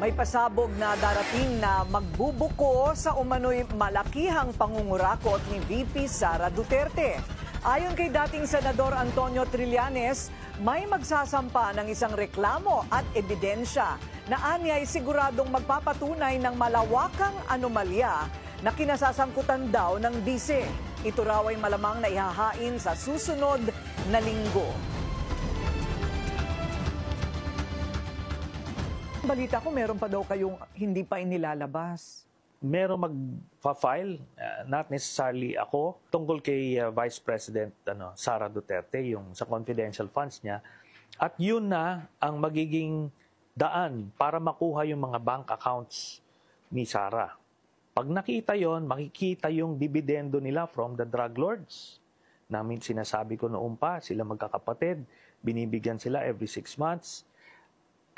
May pasabog na darating na magbubuko sa umano'y malakihang pangungurakot ni VP Sara Duterte. Ayon kay dating Senador Antonio Trillanes, may magsasampa ng isang reklamo at ebidensya na anya'y siguradong magpapatunay ng malawakang anomalya na kinasasangkutan daw ng bise. Ito raw ay malamang na ihahain sa susunod na linggo. Balita ko, meron pa daw kayong hindi pa inilalabas. Meron mag-file, not necessarily ako, tungkol kay Vice President Sara Duterte, yung sa confidential funds niya. At yun na ang magiging daan para makuha yung mga bank accounts ni Sara. Pag nakita yon, makikita yung dividendo nila from the drug lords. Namin sinasabi ko noon pa, sila magkakapatid, binibigyan sila every 6 months.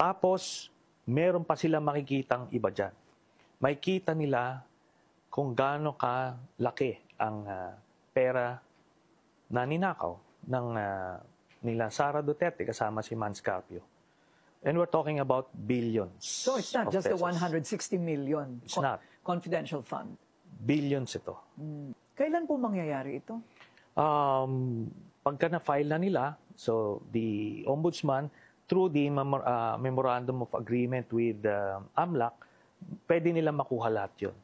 Tapos, meron pa sila makikitang iba dyan. May kita nila kung gaano kalaki ang pera na ninakaw ng nila Sara Duterte kasama si Mans Carpio. And we're talking about billions. So it's not just pesos. the 160 million It's not. confidential fund. Billions ito. Kailan po mangyayari ito? Pagka na-file na nila, so the Ombudsman, through the Memorandum of Agreement with AMLAC, pwede nila makuha lahat yun.